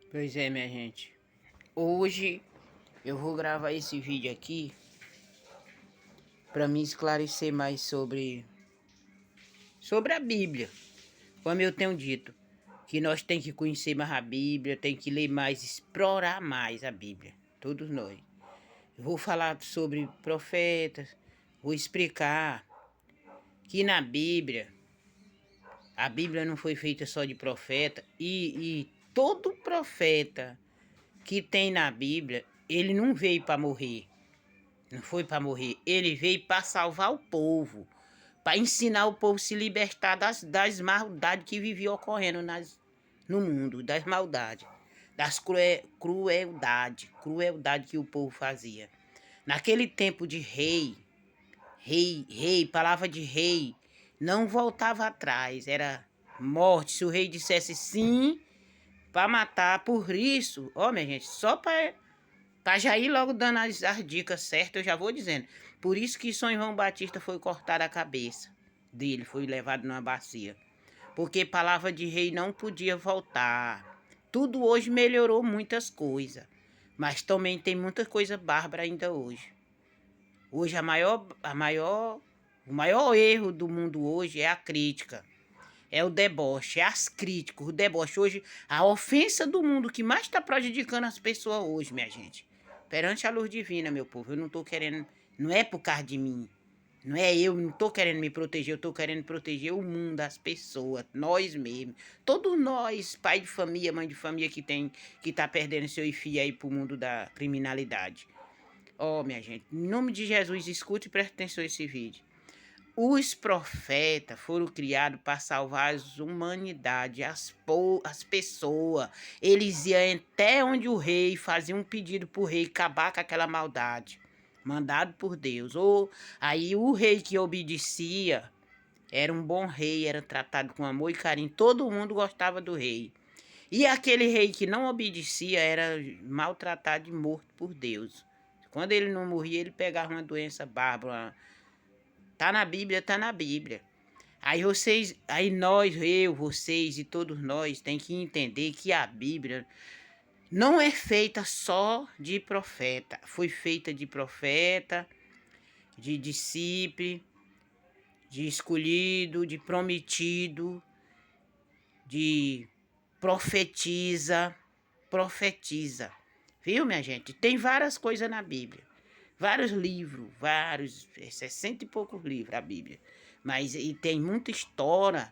Pois é, minha gente. Hoje eu vou gravar esse vídeo aqui para me esclarecer mais sobre a Bíblia. Como eu tenho dito, que nós tem que conhecer mais a Bíblia, tem que ler mais, explorar mais a Bíblia. Todos nós. Eu vou falar sobre profetas, vou explicar que na Bíblia, a Bíblia não foi feita só de profeta e todo profeta que tem na Bíblia, ele não veio para morrer. Não foi para morrer. Ele veio para salvar o povo. Para ensinar o povo a se libertar das maldades que viviam ocorrendo no mundo. Das maldades. Das crueldade que o povo fazia. Naquele tempo de rei, palavra de rei, não voltava atrás. Era morte. Se o rei dissesse sim para matar, por isso, ó, minha gente, só para já ir logo dando as dicas certas, eu já vou dizendo. Por isso que São João Batista foi cortada a cabeça dele, foi levado numa bacia. Porque palavra de rei não podia voltar. Tudo hoje melhorou muitas coisas. Mas também tem muita coisa bárbara ainda hoje. Hoje o maior erro do mundo hoje é a crítica. É o deboche, é as críticas, o deboche. Hoje, a ofensa do mundo que mais está prejudicando as pessoas hoje, minha gente. Perante a luz divina, meu povo, eu não tô querendo, não é por causa de mim. Não é eu, não tô querendo me proteger, eu tô querendo proteger o mundo, as pessoas, nós mesmos. Todos nós, pai de família, mãe de família que tá perdendo seu filho aí pro mundo da criminalidade. Ó, minha gente, em nome de Jesus, escute e preste atenção a esse vídeo. Os profetas foram criados para salvar as humanidades, as pessoas. Eles iam até onde o rei fazia um pedido para o rei acabar com aquela maldade, mandado por Deus. Ou aí o rei que obedecia era um bom rei, era tratado com amor e carinho. Todo mundo gostava do rei. E aquele rei que não obedecia era maltratado e morto por Deus. Quando ele não morria, ele pegava uma doença bárbara. Tá na Bíblia, tá na Bíblia. Aí nós, eu, vocês e todos nós tem que entender que a Bíblia não é feita só de profeta. Foi feita de profeta, de discípulo, de escolhido, de prometido, de profetiza. Viu, minha gente? Tem várias coisas na Bíblia. Vários livros, 60 e poucos livros a Bíblia. Mas e tem muita história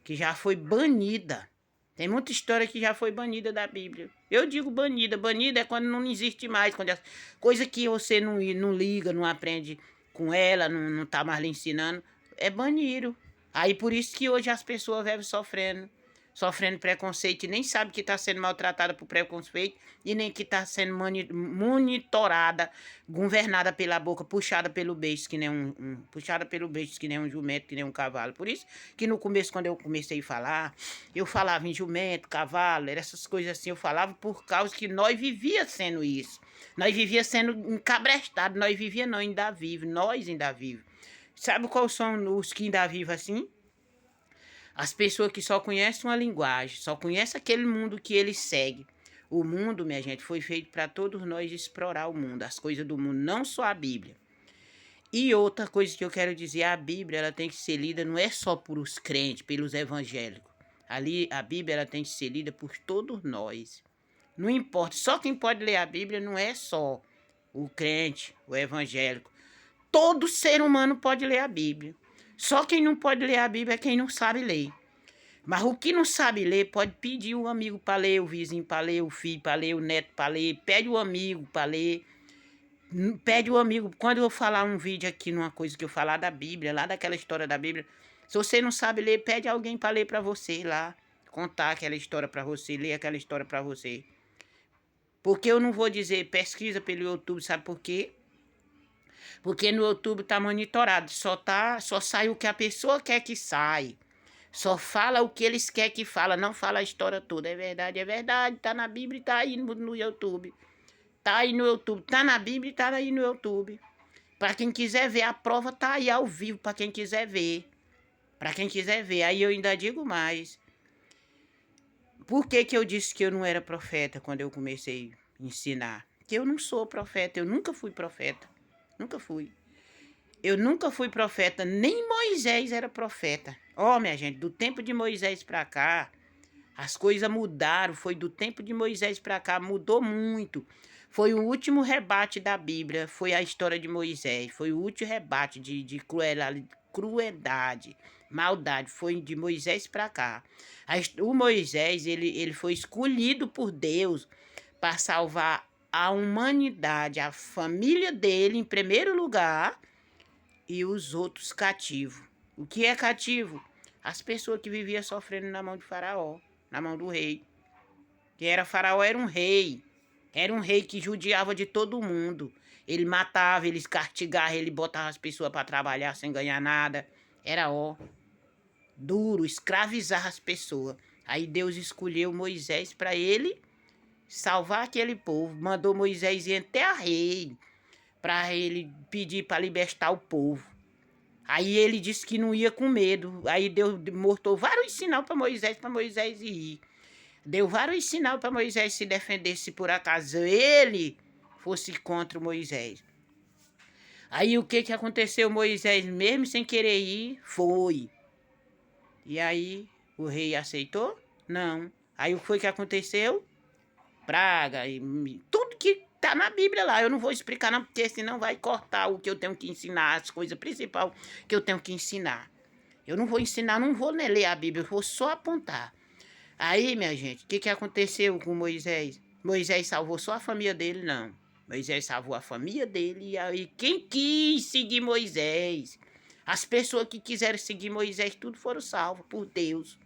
que já foi banida. Tem muita história que já foi banida da Bíblia. Eu digo banida. Banida é quando não existe mais. Quando coisa que você não liga, não aprende com ela, não tá mais lhe ensinando, é banido. Aí por isso que hoje as pessoas vivem sofrendo preconceito e nem sabe que está sendo maltratada por preconceito e nem que está sendo monitorada, governada pela boca, puxada pelo beijo que nem puxada pelo beijo que nem um jumento, que nem um cavalo. Por isso que no começo, quando eu comecei a falar, eu falava em jumento, cavalo, essas coisas assim, eu falava por causa que nós vivia sendo isso. Nós vivia sendo encabrestado, nós vivia não, ainda vivo, nós ainda vivo. Sabe quais são os que ainda vivem assim? As pessoas que só conhecem uma linguagem, só conhecem aquele mundo que eles seguem. O mundo, minha gente, foi feito para todos nós explorar o mundo, as coisas do mundo, não só a Bíblia. E outra coisa que eu quero dizer, a Bíblia ela tem que ser lida não é só por os crentes, pelos evangélicos. Ali a Bíblia ela tem que ser lida por todos nós. Não importa, só quem pode ler a Bíblia não é só o crente, o evangélico. Todo ser humano pode ler a Bíblia. Só quem não pode ler a Bíblia é quem não sabe ler. Mas o que não sabe ler, pode pedir o amigo para ler, o vizinho para ler, o filho para ler, o neto para ler. Pede o amigo para ler. Pede o amigo. Quando eu falar um vídeo aqui, numa coisa que eu falar da Bíblia, lá daquela história da Bíblia, se você não sabe ler, pede alguém para ler para você lá. Contar aquela história para você, ler aquela história para você. Porque eu não vou dizer pesquisa pelo YouTube, sabe por quê? Porque no YouTube tá monitorado, só sai o que a pessoa quer que sai. Só fala o que eles querem que fala, não fala a história toda. É verdade, tá na Bíblia e tá aí no YouTube. Tá aí no YouTube, tá na Bíblia e tá aí no YouTube. Para quem quiser ver, a prova tá aí ao vivo, para quem quiser ver. Para quem quiser ver, aí eu ainda digo mais. Por que que eu disse que eu não era profeta quando eu comecei a ensinar? Que eu não sou profeta, eu nunca fui profeta. Nunca fui. Eu nunca fui profeta, nem Moisés era profeta. Ó, minha gente, do tempo de Moisés para cá, as coisas mudaram. Foi do tempo de Moisés para cá, mudou muito. Foi o último rebate da Bíblia, foi a história de Moisés. Foi o último rebate de crueldade, maldade. Foi de Moisés para cá. O Moisés, ele foi escolhido por Deus para salvar a humanidade, a família dele em primeiro lugar e os outros cativos. O que é cativo? As pessoas que viviam sofrendo na mão de Faraó, na mão do rei. Que era Faraó, era um rei. Era um rei que judiava de todo mundo. Ele matava, ele castigava, ele botava as pessoas para trabalhar sem ganhar nada. Era duro, escravizar as pessoas. Aí Deus escolheu Moisés para ele salvar aquele povo. Mandou Moisés ir até a rei para ele pedir para libertar o povo. Aí ele disse que não ia com medo. Aí Deus mostrou vários sinais para Moisés ir. Deu vários sinais para Moisés se defender se por acaso ele fosse contra Moisés. Aí o que aconteceu? Moisés, mesmo sem querer ir, foi. E aí o rei aceitou? Não. Aí o que foi que aconteceu? Praga, e tudo que tá na Bíblia lá. Eu não vou explicar não, porque senão vai cortar o que eu tenho que ensinar, as coisas principais que eu tenho que ensinar. Eu não vou ensinar, não vou ler a Bíblia, eu vou só apontar. Aí, minha gente, o que aconteceu com Moisés? Moisés salvou só a família dele? Não. Moisés salvou a família dele e aí quem quis seguir Moisés, as pessoas que quiseram seguir Moisés, tudo foram salvos por Deus.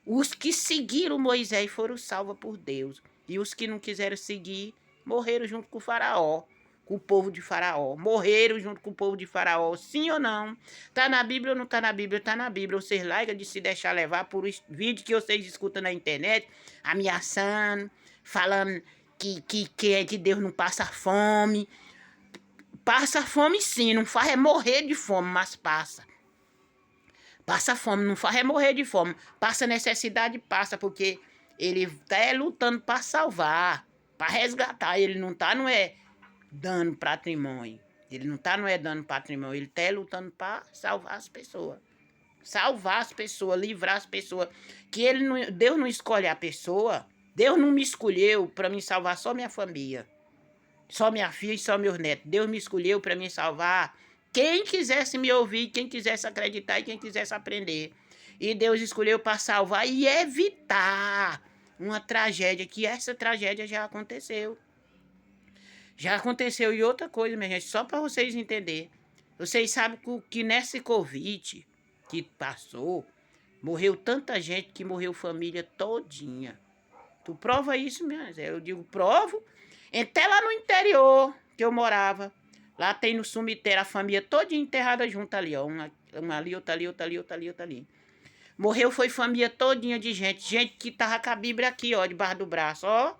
Os que seguiram Moisés foram salvos por Deus. E os que não quiseram seguir, morreram junto com o faraó, com o povo de Faraó. Morreram junto com o povo de Faraó, sim ou não? Tá na Bíblia ou não tá na Bíblia? Tá na Bíblia. Vocês largam de se deixar levar por vídeo que vocês escutam na internet, ameaçando, falando que Deus não passa fome. Passa fome sim, não faz é morrer de fome, mas passa. Passa fome, não faz é morrer de fome. Passa necessidade, passa, porque ele tá lutando para salvar, para resgatar. Ele não tá, não é dando patrimônio. Ele não tá, não é dando patrimônio. Ele tá lutando para salvar as pessoas. Salvar as pessoas, livrar as pessoas. Que ele não, Deus não escolhe a pessoa. Deus não me escolheu para me salvar só minha família. Só minha filha e só meus netos. Deus me escolheu para me salvar quem quisesse me ouvir, quem quisesse acreditar e quem quisesse aprender. E Deus escolheu para salvar e evitar uma tragédia, que essa tragédia já aconteceu. Já aconteceu. E outra coisa, minha gente, só para vocês entenderem. Vocês sabem que nesse Covid que passou, morreu tanta gente que morreu família todinha. Tu prova isso, minha gente? Eu digo, provo. Até lá no interior que eu morava. Lá tem no cemitério a família toda enterrada junto ali, ó. Uma ali, outra ali, outra ali, outra ali, outra ali. Morreu foi família todinha de gente. Gente que tava com a Bíblia aqui, ó, debaixo do braço, ó.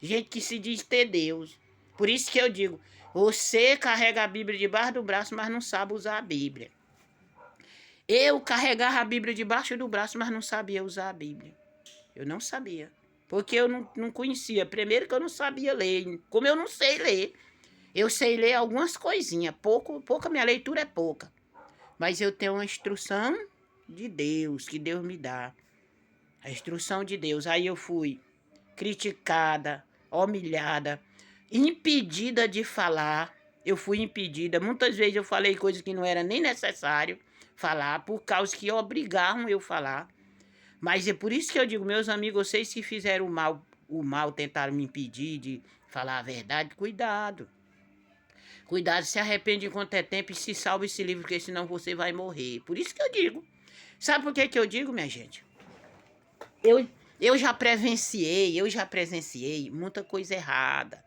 Gente que se diz ter Deus. Por isso que eu digo, você carrega a Bíblia debaixo do braço, mas não sabe usar a Bíblia. Eu carregava a Bíblia debaixo do braço, mas não sabia usar a Bíblia. Eu não sabia. Porque eu não conhecia. Primeiro que eu não sabia ler. Como eu não sei ler. Eu sei ler algumas coisinhas. Pouca minha leitura é pouca. Mas eu tenho uma instrução de Deus, que Deus me dá. A instrução de Deus. Aí eu fui criticada, humilhada, impedida de falar. Eu fui impedida. Muitas vezes eu falei coisas que não era nem necessário falar, por causa que obrigavam eu a falar. Mas é por isso que eu digo, meus amigos, vocês que fizeram o mal tentaram me impedir de falar a verdade, cuidado. Cuidado, se arrepende enquanto é tempo e se salve esse livro, porque senão você vai morrer. Por isso que eu digo. Sabe por que eu digo, minha gente? Eu já presenciei muita coisa errada.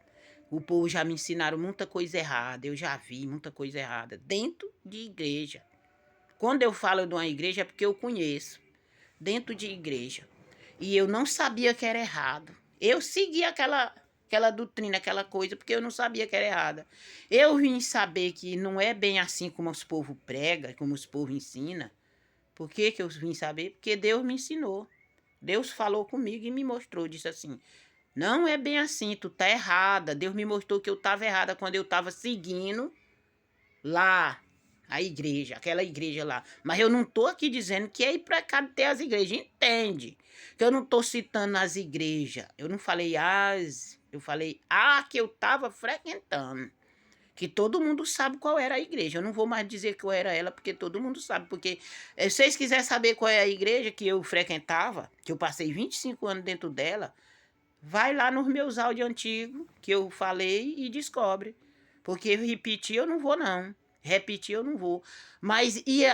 O povo já me ensinaram muita coisa errada. Eu já vi muita coisa errada dentro de igreja. Quando eu falo de uma igreja é porque eu conheço. Dentro de igreja. E eu não sabia que era errado. Eu segui aquela doutrina, aquela coisa, porque eu não sabia que era errada. Eu vim saber que não é bem assim como os povos pregam, como os povos ensinam. Por que eu vim saber? Porque Deus me ensinou. Deus falou comigo e me mostrou, disse assim, não é bem assim, tu tá errada. Deus me mostrou que eu estava errada quando eu estava seguindo lá a igreja, aquela igreja lá. Mas eu não tô aqui dizendo que é ir para cá ter as igrejas, entende? Que eu não tô citando as igrejas. Eu não falei as, eu falei que eu estava frequentando. Que todo mundo sabe qual era a igreja. Eu não vou mais dizer qual era ela, porque todo mundo sabe. Porque se vocês quiserem saber qual é a igreja que eu frequentava, que eu passei 25 anos dentro dela, vai lá nos meus áudios antigos que eu falei e descobre. Porque repetir eu não vou, não. Repetir eu não vou. Mas e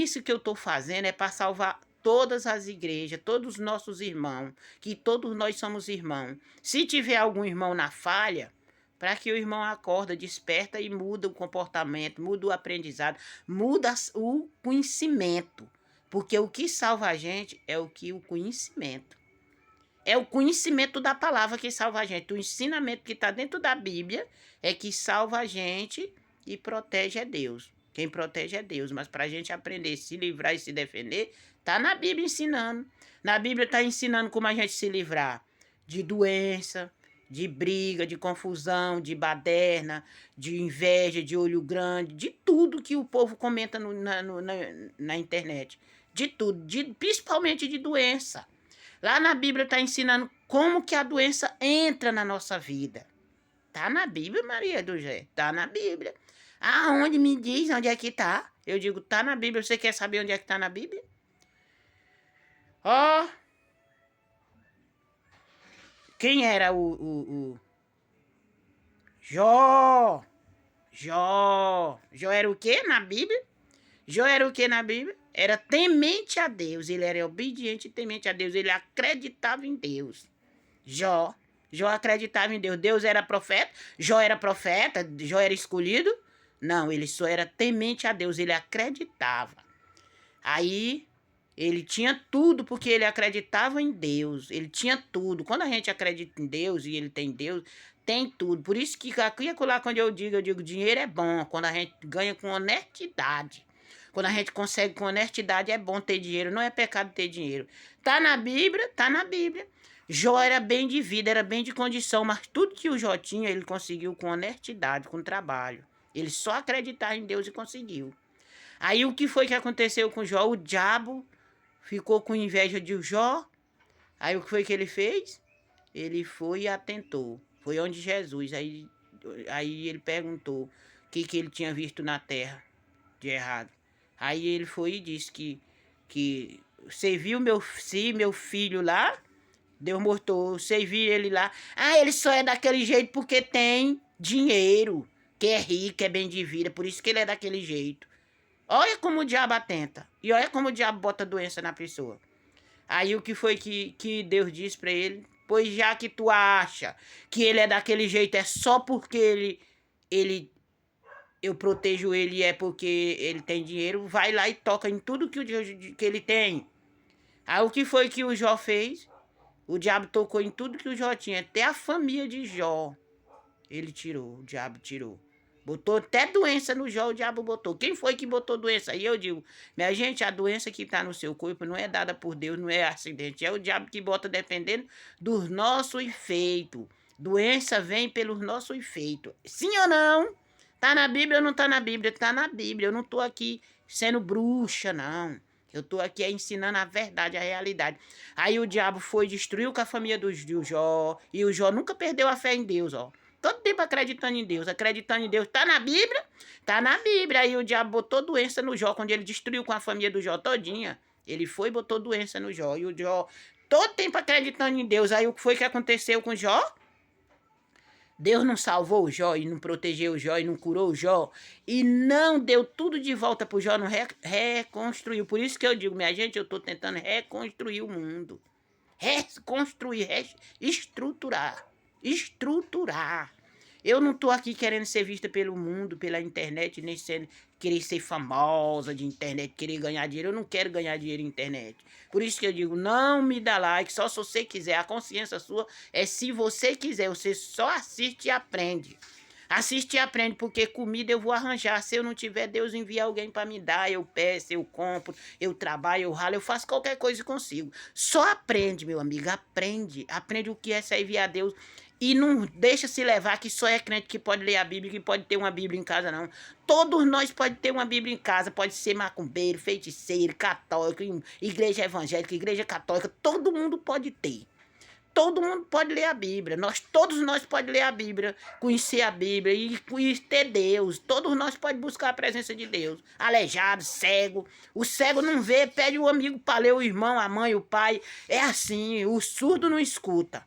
isso que eu estou fazendo é para salvar todas as igrejas, todos os nossos irmãos, que todos nós somos irmãos. Se tiver algum irmão na falha, para que o irmão acorda, desperta e muda o comportamento, muda o aprendizado, muda o conhecimento. Porque o que salva a gente é o conhecimento. É o conhecimento da palavra que salva a gente. O ensinamento que está dentro da Bíblia é que salva a gente e protege é Deus. Quem protege é Deus. Mas para a gente aprender, se livrar e se defender, está na Bíblia ensinando. Na Bíblia está ensinando como a gente se livrar de doença, de briga, de confusão, de baderna, de inveja, de olho grande, de tudo que o povo comenta na internet. De tudo, principalmente de doença. Lá na Bíblia está ensinando como que a doença entra na nossa vida. Tá na Bíblia, Maria do Gé. Tá na Bíblia. Aonde me diz onde é que tá? Eu digo, tá na Bíblia. Você quer saber onde é que tá na Bíblia? Ó. Quem era o Jó? Jó. Jó era o quê na Bíblia? Jó era o que na Bíblia? Era temente a Deus. Ele era obediente e temente a Deus. Ele acreditava em Deus. Jó acreditava em Deus. Deus era profeta? Jó era profeta? Jó era escolhido? Não, ele só era temente a Deus. Ele acreditava. Aí, ele tinha tudo porque ele acreditava em Deus. Ele tinha tudo. Quando a gente acredita em Deus e ele tem Deus, tem tudo. Por isso que aqui e lá, quando eu digo dinheiro é bom. Quando a gente ganha com honestidade. Quando a gente consegue com honestidade, é bom ter dinheiro. Não é pecado ter dinheiro. Tá na Bíblia? Tá na Bíblia. Jó era bem de vida, era bem de condição, mas tudo que o Jó tinha, ele conseguiu com honestidade, com trabalho. Ele só acreditava em Deus e conseguiu. Aí o que foi que aconteceu com Jó? O diabo ficou com inveja de Jó. Aí o que foi que ele fez? Ele foi e atentou. Foi onde Jesus. Aí ele perguntou o que ele tinha visto na terra de errado. Aí ele foi e disse que você viu meu filho lá? Deus mostrou, você viu ele lá? Ele só é daquele jeito porque tem dinheiro, que é rico, é bem de vida, por isso que ele é daquele jeito. Olha como o diabo atenta. E olha como o diabo bota doença na pessoa. Aí o que foi que Deus disse para ele? Pois já que tu acha que ele é daquele jeito, é só porque eu protejo ele é porque ele tem dinheiro, vai lá e toca em tudo que ele tem. Aí o que foi que o Jó fez? O diabo tocou em tudo que o Jó tinha, até a família de Jó. Ele tirou, o diabo tirou. Botou até doença no Jó, o diabo botou. Quem foi que botou doença? Aí eu digo, minha gente, a doença que está no seu corpo não é dada por Deus, não é acidente. É o diabo que bota dependendo dos nossos efeitos. Doença vem pelos nossos efeitos. Sim ou não? Tá na Bíblia ou não tá na Bíblia? Tá na Bíblia. Eu não tô aqui sendo bruxa, não. Eu tô aqui ensinando a verdade, a realidade. Aí o diabo foi, destruiu com a família do Jó. E o Jó nunca perdeu a fé em Deus, ó. Todo tempo acreditando em Deus. Acreditando em Deus. Tá na Bíblia? Tá na Bíblia. Aí o diabo botou doença no Jó. Quando ele destruiu com a família do Jó todinha. Ele foi e botou doença no Jó. E o Jó, todo tempo acreditando em Deus. Aí o que foi que aconteceu com o Jó? Deus não salvou o Jó e não protegeu o Jó e não curou o Jó e não deu tudo de volta pro Jó, não reconstruiu. Por isso que eu digo, minha gente, eu tô tentando reconstruir o mundo. Reconstruir, estruturar. Eu não tô aqui querendo ser vista pelo mundo, pela internet, nem querer ser famosa de internet, querer ganhar dinheiro. Eu não quero ganhar dinheiro na internet. Por isso que eu digo, não me dá like, só se você quiser. A consciência sua é se você quiser. Você só assiste e aprende. Assiste e aprende, porque comida eu vou arranjar. Se eu não tiver, Deus envia alguém para me dar. Eu peço, eu compro, eu trabalho, eu ralo, eu faço qualquer coisa e consigo. Só aprende, meu amigo, aprende. Aprende o que é servir a Deus. E não deixa se levar que só é crente que pode ler a Bíblia, que pode ter uma Bíblia em casa, não. Todos nós podemos ter uma Bíblia em casa. Pode ser macumbeiro, feiticeiro, católico, igreja evangélica, igreja católica. Todo mundo pode ter. Todo mundo pode ler a Bíblia. Todos nós podemos ler a Bíblia, conhecer a Bíblia e ter Deus. Todos nós podemos buscar a presença de Deus. Aleijado, cego. O cego não vê, pede o amigo para ler, o irmão, a mãe, o pai. É assim, o surdo não escuta.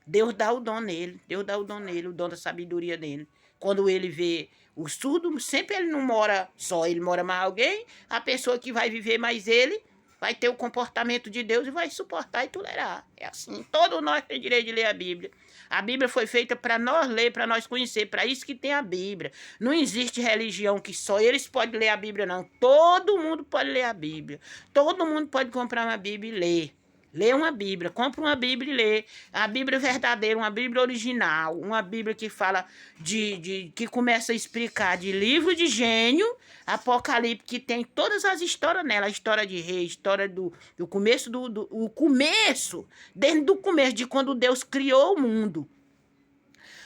Deus dá o dom nele. Deus dá o dom nele, o dom da sabedoria dele. Quando ele vê o surdo, sempre ele não mora só, ele mora mais alguém. A pessoa que vai viver mais ele vai ter o comportamento de Deus e vai suportar e tolerar. É assim. Todos nós temos direito de ler a Bíblia. A Bíblia foi feita para nós ler, para nós conhecer. Para isso que tem a Bíblia. Não existe religião que só eles podem ler a Bíblia, não. Todo mundo pode ler a Bíblia. Todo mundo pode comprar uma Bíblia e ler. Lê uma Bíblia, compra uma Bíblia e lê. A Bíblia verdadeira, uma Bíblia original, uma Bíblia que fala que começa a explicar de livro de Gênio, Apocalipse, que tem todas as histórias nela, a história de rei, a história do começo, o começo, desde o começo, de quando Deus criou o mundo.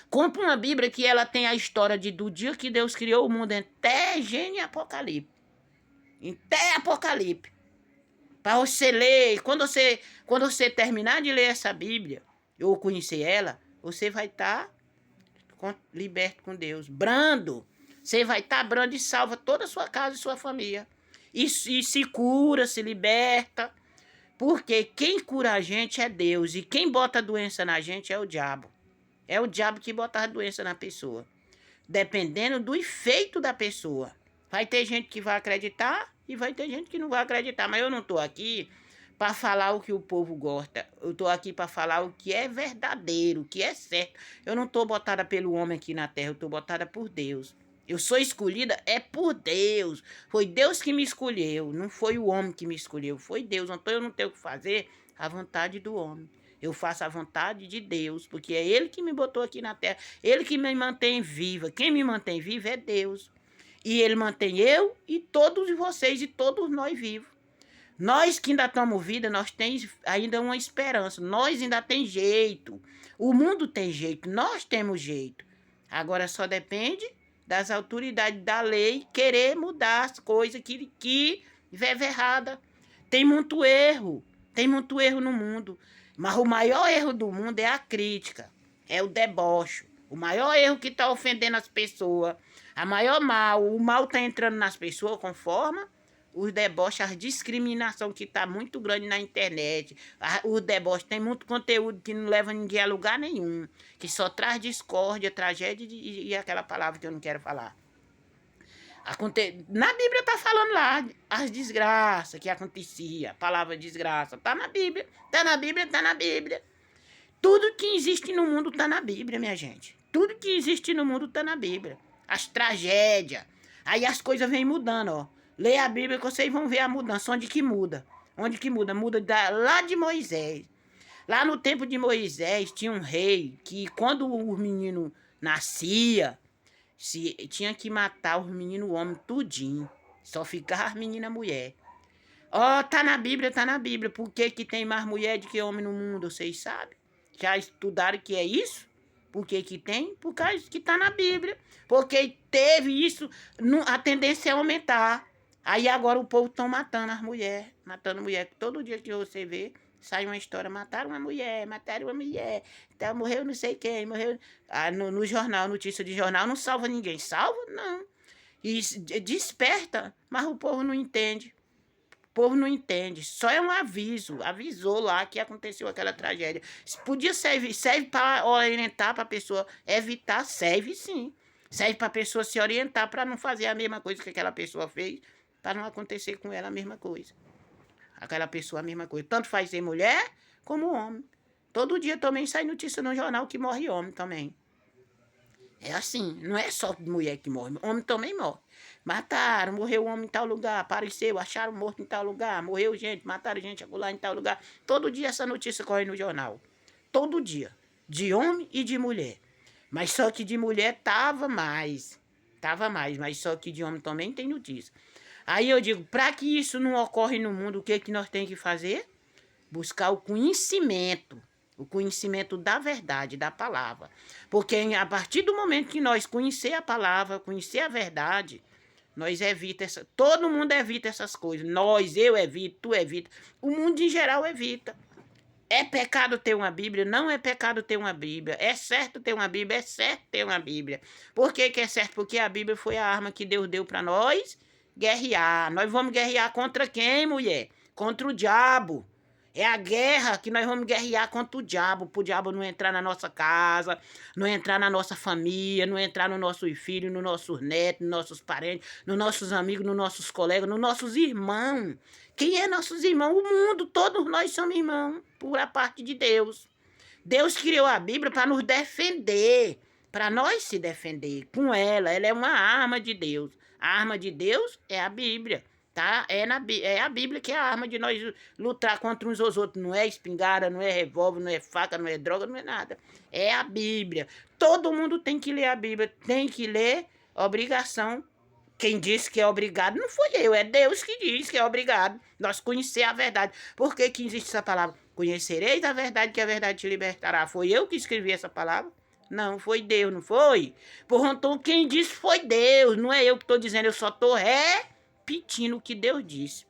Compra uma Bíblia que ela tem a história do dia que Deus criou o mundo, até Gênio e Apocalipse. Até Apocalipse. Para você ler, quando você terminar de ler essa Bíblia, ou conhecer ela, você vai estar liberto com Deus, brando. Você vai estar brando e salva toda a sua casa e sua família. E se cura, se liberta. Porque quem cura a gente é Deus. E quem bota a doença na gente é o diabo. É o diabo que bota a doença na pessoa. Dependendo do efeito da pessoa. Vai ter gente que vai acreditar e vai ter gente que não vai acreditar. Mas eu não estou aqui para falar o que o povo gosta. Eu estou aqui para falar o que é verdadeiro, o que é certo. Eu não estou botada pelo homem aqui na terra, eu estou botada por Deus. Eu sou escolhida é por Deus. Foi Deus que me escolheu, não foi o homem que me escolheu, foi Deus. Então eu não tenho o que fazer a vontade do homem. Eu faço a vontade de Deus, porque é Ele que me botou aqui na terra, Ele que me mantém viva. Quem me mantém viva é Deus. E Ele mantém eu e todos vocês e todos nós vivos. Nós que ainda estamos vida, nós temos ainda uma esperança. Nós ainda tem jeito. O mundo tem jeito, nós temos jeito. Agora só depende das autoridades da lei querer mudar as coisas que vive errada. Tem muito erro no mundo. Mas o maior erro do mundo é a crítica, é o deboche. O maior erro que está ofendendo as pessoas. O mal está entrando nas pessoas conforme os deboches, a discriminação que está muito grande na internet. Os deboches tem muito conteúdo que não leva ninguém a lugar nenhum. Que só traz discórdia, tragédia e aquela palavra que eu não quero falar. Na Bíblia está falando lá as desgraças que acontecia. A palavra desgraça está na Bíblia. Está na Bíblia, está na Bíblia. Tudo que existe no mundo está na Bíblia, minha gente. Tudo que existe no mundo está na Bíblia. As tragédias. Aí as coisas vêm mudando, ó. Lê a Bíblia que vocês vão ver a mudança. Onde que muda? Onde que muda? Muda lá de Moisés. Lá no tempo de Moisés tinha um rei que quando o menino nascia, tinha que matar os meninos homem tudinho. Só ficava as meninas mulher. Ó, tá na Bíblia, tá na Bíblia. Por que tem mais mulher do que homem no mundo? Vocês sabem? Já estudaram que é isso? Por que tem? Por causa que tá na Bíblia. Porque teve isso, a tendência é aumentar. Aí agora o povo estão matando as mulheres. Matando mulher. Todo dia que você vê, sai uma história. Mataram uma mulher, mataram uma mulher. Então, morreu não sei quem, morreu... no jornal, notícia de jornal, não salva ninguém. Salva? Não. E desperta, mas o povo não entende. O povo não entende, só é um aviso. Avisou lá que aconteceu aquela tragédia. Podia serve para orientar para a pessoa evitar, serve sim. Serve para a pessoa se orientar para não fazer a mesma coisa que aquela pessoa fez, para não acontecer com ela a mesma coisa. Aquela pessoa a mesma coisa. Tanto faz ser mulher como homem. Todo dia também sai notícia no jornal que morre homem também. É assim, não é só mulher que morre, homem também morre. Mataram, morreu um homem em tal lugar, apareceu, acharam morto em tal lugar, morreu gente, mataram gente acolá em tal lugar. Todo dia essa notícia corre no jornal. Todo dia. De homem e de mulher. Mas só que de mulher tava mais. Tava mais, mas só que de homem também tem notícia. Aí eu digo, para que isso não ocorra no mundo, o que que nós temos que fazer? Buscar o conhecimento da verdade, da palavra. Porque a partir do momento que nós conhecer a palavra, conhecer a verdade, nós evita todo mundo evita essas coisas. Eu evito, tu evita, o mundo em geral evita. É pecado ter uma Bíblia? Não é pecado ter uma Bíblia. É certo ter uma Bíblia? É certo ter uma Bíblia. Por que que é certo? Porque a Bíblia foi a arma que Deus deu para nós guerrear. Nós vamos guerrear contra quem, mulher? Contra o diabo. É a guerra que nós vamos guerrear contra o diabo, para o diabo não entrar na nossa casa, não entrar na nossa família, não entrar nos nossos filhos, nos nossos netos, nos nossos parentes, nos nossos amigos, nos nossos colegas, nos nossos irmãos. Quem é nossos irmãos? O mundo, todos nós somos irmãos, por a parte de Deus. Deus criou a Bíblia para nos defender, para nós se defender com ela. Ela é uma arma de Deus. A arma de Deus é a Bíblia. Tá? É a Bíblia que é a arma de nós lutar contra uns aos outros. Não é espingarda, não é revólver, não é faca, não é droga, não é nada. É a Bíblia. Todo mundo tem que ler a Bíblia. Tem que ler, obrigação. Quem disse que é obrigado não foi eu, é Deus que diz que é obrigado. Nós conhecer a verdade. Por que que existe essa palavra? Conhecereis a verdade, que a verdade te libertará. Foi eu que escrevi essa palavra? Não, foi Deus, não foi? Então, quem disse foi Deus, não é eu que estou dizendo, eu só estou repetindo o que Deus disse.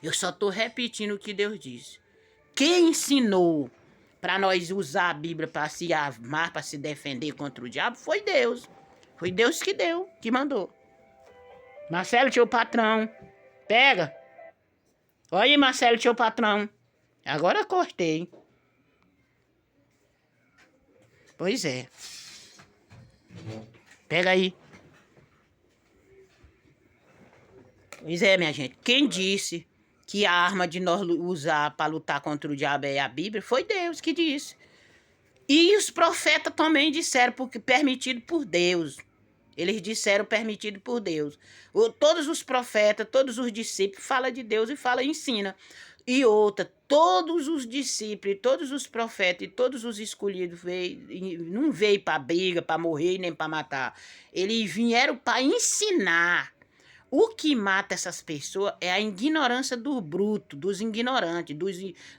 Eu só estou repetindo o que Deus disse. Quem ensinou para nós usar a Bíblia para se armar, para se defender contra o diabo, foi Deus. Foi Deus que deu, que mandou. Marcelo, teu patrão. Pega. Olha aí, Marcelo, teu patrão. Agora cortei. Pois é. Pega aí. Pois é, minha gente. Quem disse que a arma de nós usar para lutar contra o diabo é a Bíblia foi Deus que disse. E os profetas também disseram, porque permitido por Deus. Eles disseram permitido por Deus. Todos os profetas, todos os discípulos falam de Deus e falam e ensina. E outra, todos os discípulos, todos os profetas e todos os escolhidos não veio para briga, para morrer nem para matar. Eles vieram para ensinar. O que mata essas pessoas é a ignorância do bruto, dos ignorantes,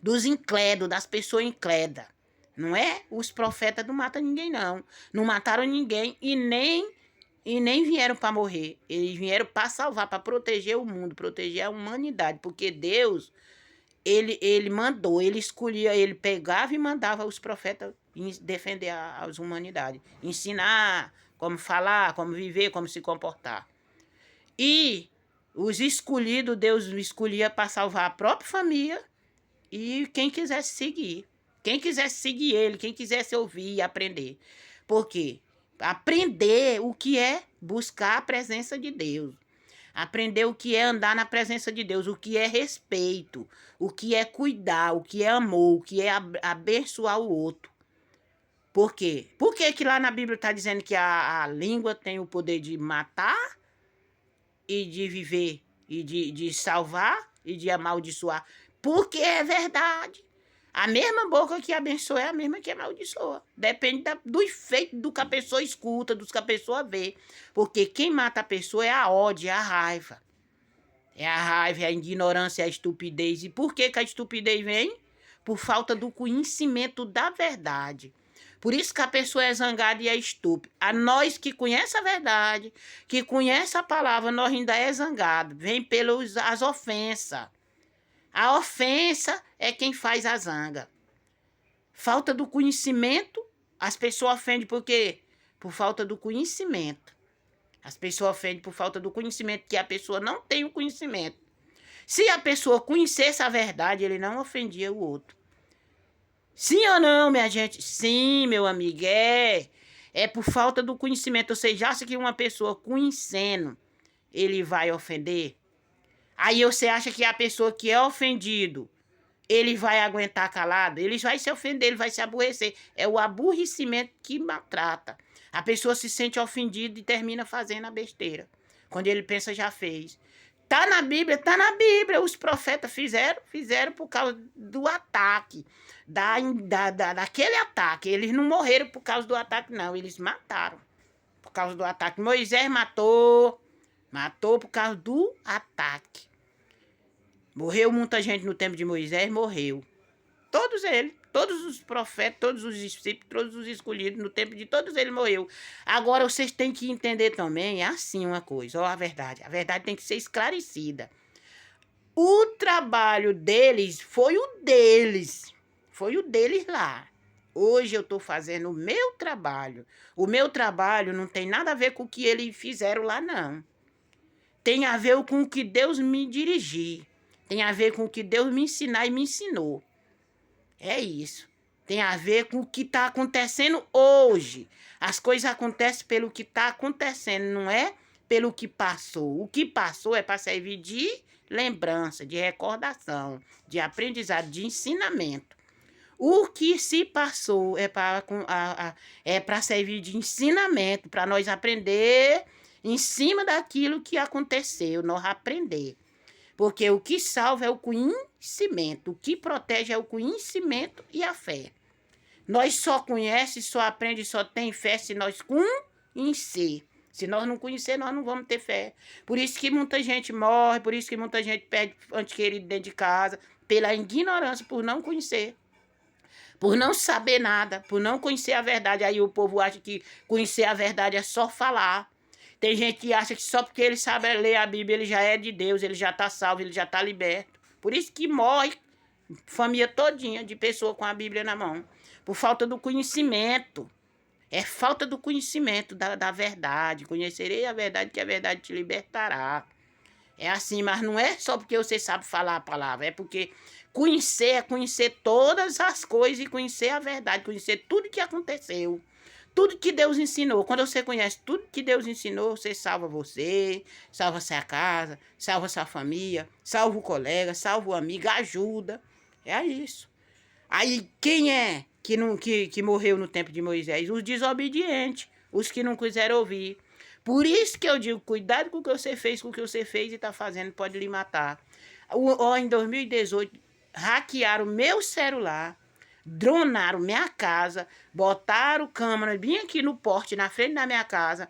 dos incrédulos, das pessoas incrédulas. Não é? Os profetas não matam ninguém, não. Não mataram ninguém e nem vieram para morrer. Eles vieram para salvar, para proteger o mundo, proteger a humanidade. Porque Deus, ele mandou, ele escolhia, ele pegava e mandava os profetas defender as humanidades. Ensinar como falar, como viver, como se comportar. E os escolhidos, Deus escolhia para salvar a própria família e quem quisesse seguir. Quem quisesse seguir ele, quem quisesse ouvir e aprender. Por quê? Aprender o que é buscar a presença de Deus. Aprender o que é andar na presença de Deus, o que é respeito, o que é cuidar, o que é amor, o que é abençoar o outro. Por quê? Por que que lá na Bíblia está dizendo que a língua tem o poder de matar e de viver, e de salvar e de amaldiçoar? Porque é verdade. A mesma boca que abençoa é a mesma que amaldiçoa. Depende do efeito do que a pessoa escuta, do que a pessoa vê. Porque quem mata a pessoa é a ódio, é a raiva. É a raiva, é a ignorância, é a estupidez. E por que que a estupidez vem? Por falta do conhecimento da verdade. Por isso que a pessoa é zangada e é estúpida. A nós que conhece a verdade, que conhece a palavra, nós ainda é zangado. Vem pelas ofensas. A ofensa é quem faz a zanga. Falta do conhecimento, as pessoas ofendem por quê? Por falta do conhecimento. As pessoas ofendem por falta do conhecimento, que a pessoa não tem o conhecimento. Se a pessoa conhecesse a verdade, ele não ofendia o outro. Sim ou não, minha gente? Sim, meu amigo, é por falta do conhecimento. Você já acha que uma pessoa conhecendo, ele vai ofender? Aí você acha que a pessoa que é ofendido, ele vai aguentar calado? Ele vai se ofender, ele vai se aborrecer. É o aborrecimento que maltrata. A pessoa se sente ofendida e termina fazendo a besteira. Quando ele pensa, já fez. Tá na Bíblia, tá na Bíblia. Os profetas fizeram por causa do ataque. Daquele ataque. Eles não morreram por causa do ataque, não. Eles mataram por causa do ataque. Moisés matou por causa do ataque. Morreu muita gente no tempo de Moisés, morreu. Todos eles, todos os profetas, todos os discípulos, todos os escolhidos, no tempo de todos eles morreu. Agora vocês têm que entender também, é assim uma coisa, ó, a verdade tem que ser esclarecida. O trabalho deles foi o deles lá. Hoje eu estou fazendo o meu trabalho. O meu trabalho não tem nada a ver com o que eles fizeram lá, não. Tem a ver com o que Deus me dirigir. Tem a ver com o que Deus me ensinar e me ensinou. É isso. Tem a ver com o que está acontecendo hoje. As coisas acontecem pelo que está acontecendo, não é pelo que passou. O que passou é para servir de lembrança, de recordação, de aprendizado, de ensinamento. O que se passou é para servir de ensinamento, para nós aprender em cima daquilo que aconteceu, nós aprender. Porque o que salva é o conhecimento, o que protege é o conhecimento e a fé. Nós só conhece, só aprende, só tem fé se nós conhecer. Se nós não conhecer, nós não vamos ter fé. Por isso que muita gente morre, por isso que muita gente perde ante querido dentro de casa, pela ignorância, por não conhecer. Por não saber nada, por não conhecer a verdade. Aí o povo acha que conhecer a verdade é só falar. Tem gente que acha que só porque ele sabe ler a Bíblia, ele já é de Deus, ele já está salvo, ele já está liberto. Por isso que morre família todinha de pessoa com a Bíblia na mão. Por falta do conhecimento. É falta do conhecimento da verdade. Conhecerei a verdade, que a verdade te libertará. É assim, mas não é só porque você sabe falar a palavra. É porque conhecer é conhecer todas as coisas e conhecer a verdade. Conhecer tudo que aconteceu. Tudo que Deus ensinou. Quando você conhece tudo que Deus ensinou, você salva você, salva sua casa, salva sua família, salva o colega, salva o amigo, ajuda. É isso. Aí quem é que morreu no tempo de Moisés? Os desobedientes, os que não quiseram ouvir. Por isso que eu digo, cuidado com o que você fez, com o que você fez e está fazendo, pode lhe matar. Em 2018, hackearam meu celular, dronaram minha casa, botaram câmera bem aqui no porte, na frente da minha casa,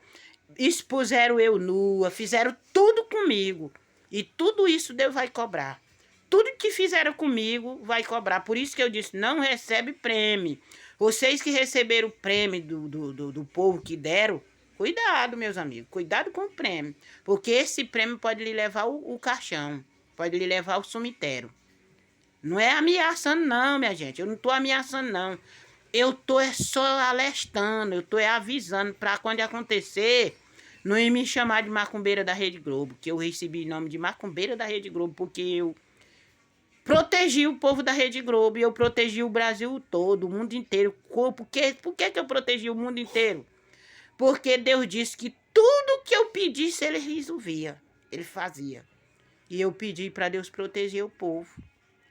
expuseram eu nua, fizeram tudo comigo. E tudo isso Deus vai cobrar. Tudo que fizeram comigo vai cobrar. Por isso que eu disse, não recebe prêmio. Vocês que receberam o prêmio do povo que deram, cuidado, meus amigos. Cuidado com o prêmio. Porque esse prêmio pode lhe levar o caixão. Pode lhe levar ao cemitério. Não é ameaçando não, minha gente. Eu não estou ameaçando não. Eu estou só alertando. Eu estou avisando para quando acontecer, não ia me chamar de macumbeira da Rede Globo. Que eu recebi o nome de macumbeira da Rede Globo. Porque eu protegi o povo da Rede Globo e eu protegi o Brasil todo, o mundo inteiro. Por que eu protegi o mundo inteiro? Porque Deus disse que tudo que eu pedisse, ele resolvia. Ele fazia. E eu pedi para Deus proteger o povo.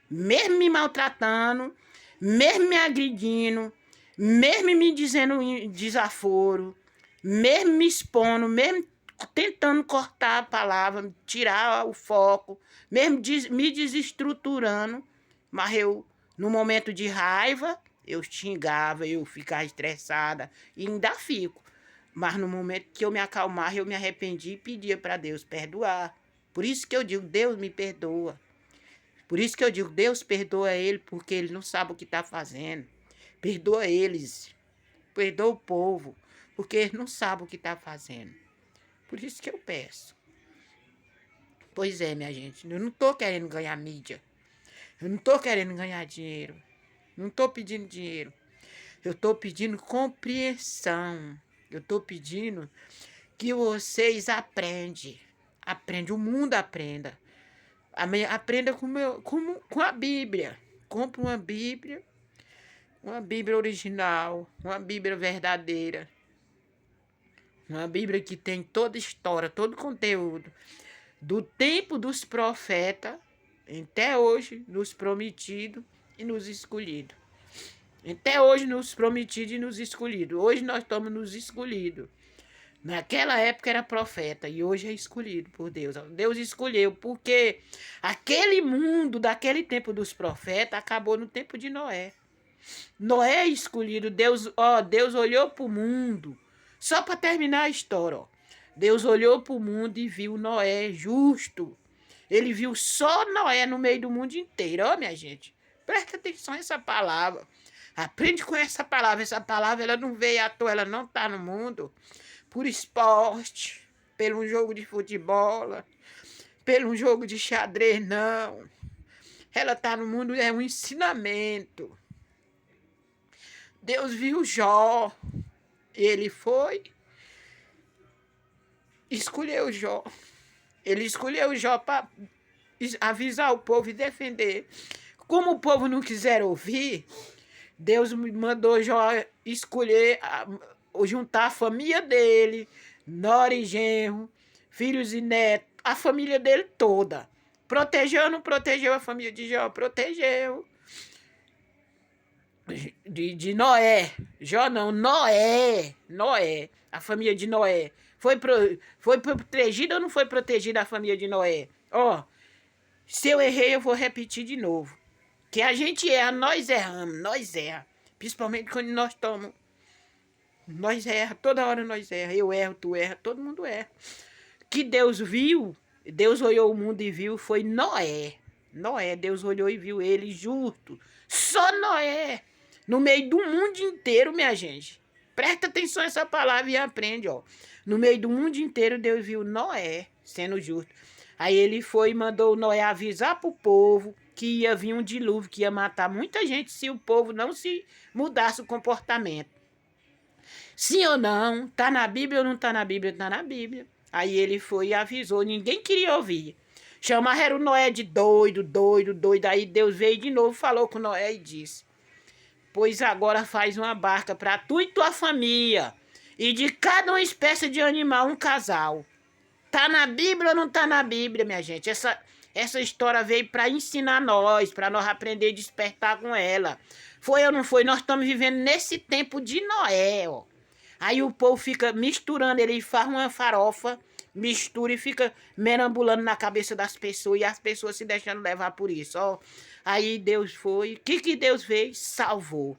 Mesmo me maltratando, mesmo me agredindo, mesmo me dizendo desaforo, mesmo me expondo, mesmo tentando cortar a palavra, tirar o foco, mesmo me desestruturando, mas eu, no momento de raiva, eu xingava, eu ficava estressada, e ainda fico. Mas no momento que eu me acalmava, eu me arrependi e pedia para Deus perdoar. Por isso que eu digo, Deus me perdoa. Por isso que eu digo, Deus perdoa ele, porque ele não sabe o que está fazendo. Perdoa eles, perdoa o povo, porque eles não sabem o que está fazendo. Por isso que eu peço. Pois é, minha gente, eu não estou querendo ganhar mídia. Eu não estou querendo ganhar dinheiro. Não estou pedindo dinheiro. Eu estou pedindo compreensão. Eu estou pedindo que vocês aprendam. O mundo aprenda. Aprenda com a Bíblia. Compre uma Bíblia original, uma Bíblia verdadeira. Uma Bíblia que tem toda a história, todo o conteúdo. Do tempo dos profetas, até hoje, nos prometidos e nos escolhidos. Até hoje, nos prometidos e nos escolhidos. Hoje nós estamos nos escolhidos. Naquela época era profeta e hoje é escolhido por Deus. Deus escolheu porque aquele mundo daquele tempo dos profetas acabou no tempo de Noé. Noé é escolhido. Deus olhou para o mundo. Só para terminar a história, ó. Deus olhou para o mundo e viu Noé justo. Ele viu só Noé no meio do mundo inteiro. Ó, minha gente, presta atenção nessa palavra. Aprende com essa palavra. Essa palavra ela não veio à toa, ela não está no mundo por esporte, pelo jogo de futebol, pelo jogo de xadrez, não. Ela está no mundo, é um ensinamento. Deus viu Jó, ele foi, escolheu Jó. Ele escolheu Jó para avisar o povo e defender. Como o povo não quiser ouvir, Deus mandou Jó escolher, juntar a família dele, nora e genro, filhos e netos, a família dele toda. Protegeu ou não protegeu a família de Jó? Protegeu. De Noé. Jó não, Noé. Noé. A família de Noé. Foi protegida ou não foi protegida a família de Noé? Ó, se eu errei, eu vou repetir de novo. Que a gente erra, nós erramos, nós erra. Principalmente quando nós estamos. Nós erra, toda hora nós erra. Eu erro, tu erra, todo mundo erra. Que Deus viu, Deus olhou o mundo e viu, foi Noé. Noé, Deus olhou e viu ele justo. Só Noé. No meio do mundo inteiro, minha gente. Presta atenção nessa palavra e aprende, ó. No meio do mundo inteiro, Deus viu Noé sendo justo. Aí ele foi e mandou Noé avisar pro povo que ia vir um dilúvio, que ia matar muita gente se o povo não se mudasse o comportamento. Sim ou não? Tá na Bíblia ou não tá na Bíblia? Tá na Bíblia. Aí ele foi e avisou, ninguém queria ouvir. Chamaram o Noé de doido, doido, doido. Aí Deus veio de novo, falou com Noé e disse: pois agora faz uma barca para tu e tua família, e de cada uma espécie de animal um casal. Tá na Bíblia ou não tá na Bíblia, minha gente? Essa história veio para ensinar nós, para nós aprender a despertar com ela. Foi ou não foi? Nós estamos vivendo nesse tempo de Noé, ó. Aí o povo fica misturando, ele faz uma farofa, mistura e fica merambulando na cabeça das pessoas, e as pessoas se deixando levar por isso, ó. Aí Deus foi, o que Deus fez? Salvou.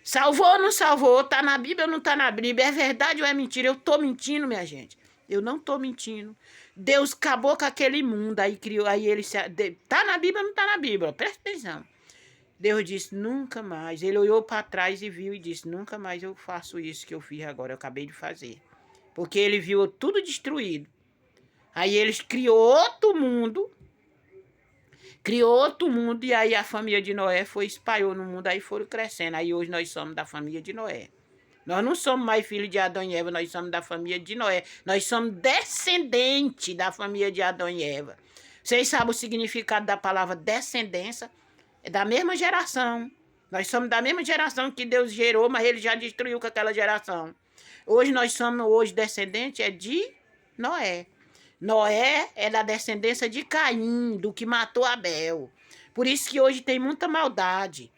Salvou ou não salvou? Tá na Bíblia ou não tá na Bíblia? É verdade ou é mentira? Eu tô mentindo, minha gente. Eu não tô mentindo. Deus acabou com aquele mundo, aí criou, aí ele tá na Bíblia ou não tá na Bíblia? Presta atenção. Deus disse, nunca mais. Ele olhou para trás e viu e disse, nunca mais eu faço isso que eu fiz agora, eu acabei de fazer. Porque ele viu tudo destruído. Aí ele criou outro mundo e aí a família de Noé foi, espalhou no mundo, aí foram crescendo. Aí hoje nós somos da família de Noé. Nós não somos mais filhos de Adão e Eva, nós somos da família de Noé. Nós somos descendentes da família de Adão e Eva. Vocês sabem o significado da palavra descendência? É da mesma geração. Nós somos da mesma geração que Deus gerou, mas ele já destruiu com aquela geração. Hoje nós somos descendentes de Noé. Noé é da descendência de Caim, do que matou Abel. Por isso que hoje tem muita maldade.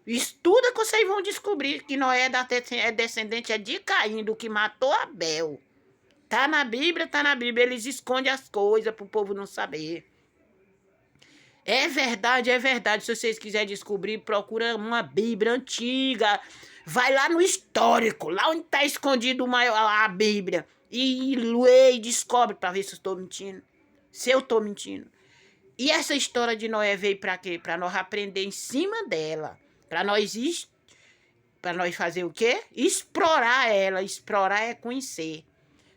Estuda que vocês vão descobrir que Noé é descendente de Caim, do que matou Abel. Tá na Bíblia, tá na Bíblia. Eles escondem as coisas para o povo não saber. É verdade, é verdade. Se vocês quiserem descobrir, procura uma Bíblia antiga. Vai lá no histórico, lá onde está escondido a Bíblia. E lê e descobre para ver se eu estou mentindo. Se eu estou mentindo. E essa história de Noé veio para quê? Para nós aprender em cima dela. Para nós fazer o quê? Explorar ela. Explorar é conhecer.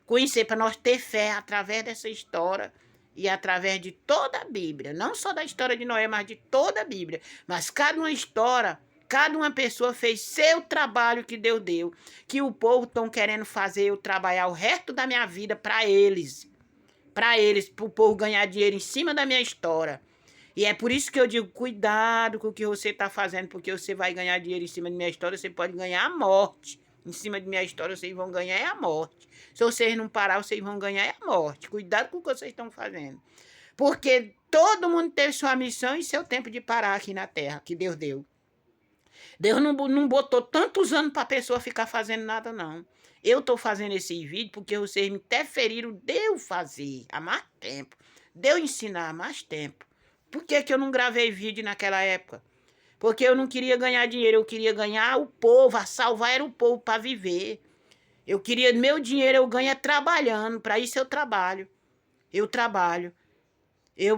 Conhecer para nós ter fé através dessa história. E através de toda a Bíblia, não só da história de Noé, mas de toda a Bíblia. Mas cada uma história, cada uma pessoa fez seu trabalho que Deus deu. Que o povo estão querendo fazer eu trabalhar o resto da minha vida para eles. Para o povo ganhar dinheiro em cima da minha história. E é por isso que eu digo, cuidado com o que você está fazendo, porque você vai ganhar dinheiro em cima da minha história, você pode ganhar a morte. Em cima de minha história, vocês vão ganhar a morte. Se vocês não parar, vocês vão ganhar a morte. Cuidado com o que vocês estão fazendo. Porque todo mundo teve sua missão e seu tempo de parar aqui na terra, que Deus deu. Deus não botou tantos anos para a pessoa ficar fazendo nada, não. Eu estou fazendo esse vídeo porque vocês me interferiram de eu fazer há mais tempo. De eu ensinar há mais tempo. Por que que eu não gravei vídeo naquela época? Porque eu não queria ganhar dinheiro, eu queria ganhar o povo, a salvar era o povo para viver. Eu queria, meu dinheiro eu ganho trabalhando, para isso eu trabalho. Eu trabalho.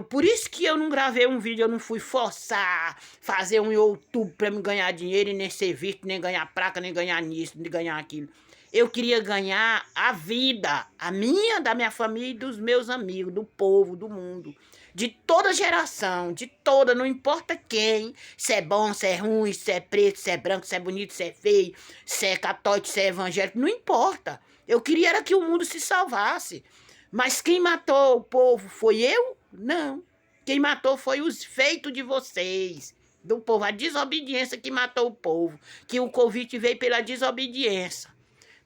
Por isso que eu não gravei um vídeo, eu não fui forçar, fazer um YouTube para me ganhar dinheiro e nem ser visto, nem ganhar placa, nem ganhar nisso, nem ganhar aquilo. Eu queria ganhar a vida, a minha, da minha família e dos meus amigos, do povo, do mundo. De toda geração, de toda, não importa quem, se é bom, se é ruim, se é preto, se é branco, se é bonito, se é feio, se é católico, se é evangélico, não importa. Eu queria era que o mundo se salvasse. Mas quem matou o povo foi eu? Não. Quem matou foi os feitos de vocês, do povo, a desobediência que matou o povo, que o Covid veio pela desobediência.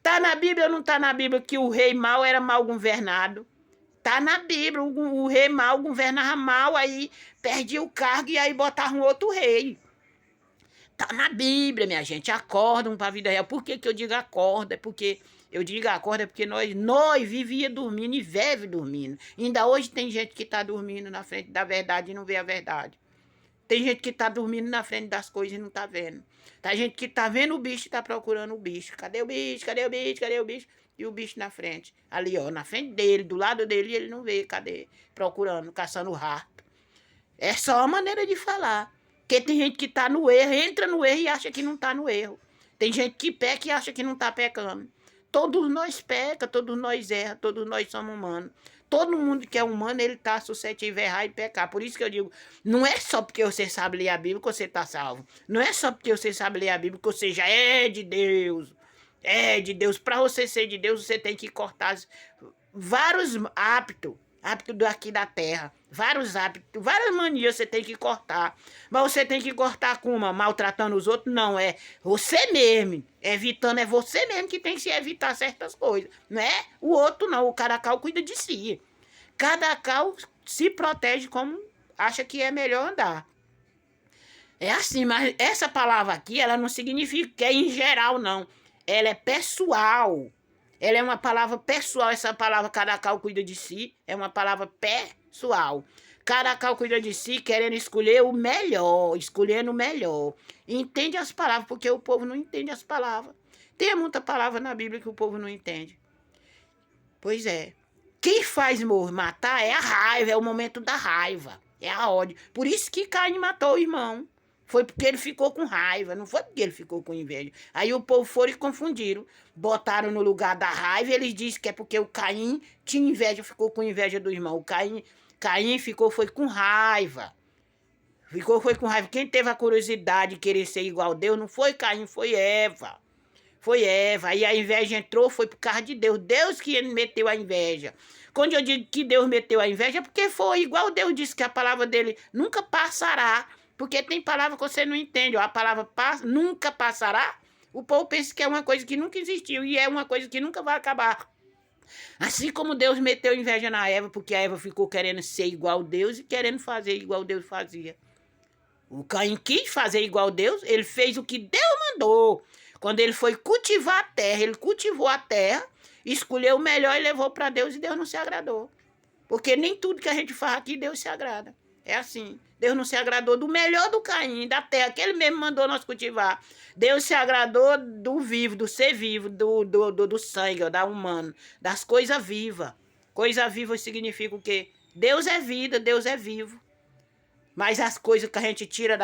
Tá na Bíblia ou não tá na Bíblia que o rei mau era mal governado? Tá na Bíblia, o rei mau governava mal, aí perdia o cargo e aí botava um outro rei. Tá na Bíblia, minha gente, acordam para a vida real. Por que que eu digo acorda? É porque eu digo acorda é porque nós vivia dormindo e vive dormindo. Ainda hoje tem gente que tá dormindo na frente da verdade e não vê a verdade. Tem gente que tá dormindo na frente das coisas e não tá vendo. Tem gente que tá vendo o bicho e tá procurando o bicho. Cadê o bicho? Cadê o bicho? Cadê o bicho? E o bicho na frente. Ali, ó, na frente dele, do lado dele, ele não vê. Cadê? Procurando, caçando o rato. É só uma maneira de falar. Porque tem gente que tá no erro, entra no erro e acha que não tá no erro. Tem gente que peca e acha que não tá pecando. Todos nós peca, todos nós erra, todos nós somos humanos. Todo mundo que é humano, ele tá suscetível a errar e pecar. Por isso que eu digo, não é só porque você sabe ler a Bíblia que você tá salvo. Não é só porque você sabe ler a Bíblia que você já é de Deus. É de Deus. Para você ser de Deus, você tem que cortar vários hábitos daqui da terra. Vários hábitos, várias manias você tem que cortar. Mas você tem que cortar com uma, maltratando os outros? Não, é você mesmo. Evitando, é você mesmo que tem que se evitar certas coisas. Não é o outro, não. O caracal cuida de si. Cada cal se protege como acha que é melhor andar. É assim, mas essa palavra aqui, ela não significa que é em geral, não. Ela é pessoal. Ela é uma palavra pessoal. Essa palavra cada cal cuida de si é uma palavra pessoal. Cada cal cuida de si querendo escolher o melhor, escolhendo o melhor. Entende as palavras, porque o povo não entende as palavras. Tem muita palavra na Bíblia que o povo não entende. Pois é. Quem faz matar é a raiva, é o momento da raiva. É a ódio. Por isso que Caim matou o irmão. Foi porque ele ficou com raiva, não foi porque ele ficou com inveja. Aí o povo foram e confundiram. Botaram no lugar da raiva, eles disseram que é porque o Caim tinha inveja, ficou com inveja do irmão. O Caim foi com raiva. Foi com raiva. Quem teve a curiosidade de querer ser igual a Deus não foi Caim, foi Eva. Foi Eva. Aí a inveja entrou, foi por causa de Deus. Deus que meteu a inveja. Quando eu digo que Deus meteu a inveja, é porque foi igual Deus disse que a palavra dele nunca passará. Porque tem palavra que você não entende. Ó, a palavra nunca passará. O povo pensa que é uma coisa que nunca existiu e é uma coisa que nunca vai acabar. Assim como Deus meteu inveja na Eva, porque a Eva ficou querendo ser igual a Deus e querendo fazer igual Deus fazia. O Caim quis fazer igual a Deus, ele fez o que Deus mandou. Quando ele foi cultivar a terra, ele cultivou a terra, escolheu o melhor e levou para Deus e Deus não se agradou. Porque nem tudo que a gente faz aqui, Deus se agrada. É assim. Deus não se agradou do melhor do Caim, da terra, que ele mesmo mandou nós cultivar. Deus se agradou do vivo, do ser vivo, do sangue, da humano, das coisas vivas. Coisa viva significa o quê? Deus é vida, Deus é vivo. Mas as coisas que a gente tira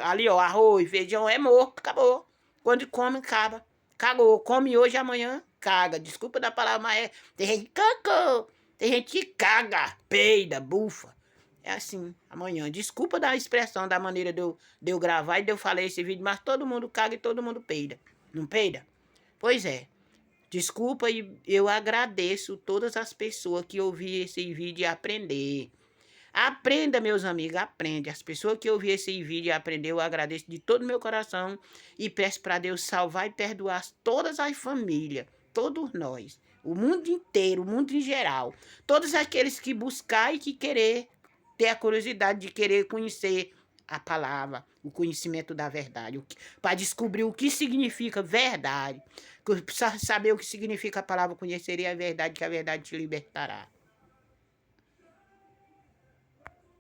ali, ó, arroz, feijão, é morto, acabou. Quando come, acaba. Cagou. Come hoje, amanhã, caga. Desculpa da palavra, mas tem gente que cagou. Tem gente que caga, peida, bufa. É assim, amanhã. Desculpa da expressão, da maneira de eu gravar e de eu falar esse vídeo, mas todo mundo caga e todo mundo peida. Não peida? Pois é. Desculpa e eu agradeço todas as pessoas que ouviram esse vídeo e aprender. Aprenda, meus amigos, aprende. As pessoas que ouviram esse vídeo e aprenderam, eu agradeço de todo o meu coração e peço para Deus salvar e perdoar todas as famílias, todos nós, o mundo inteiro, o mundo em geral. Todos aqueles que buscar e que querer ter a curiosidade de querer conhecer a palavra, o conhecimento da verdade, para descobrir o que significa verdade, saber o que significa a palavra, conheceria a verdade, que a verdade te libertará.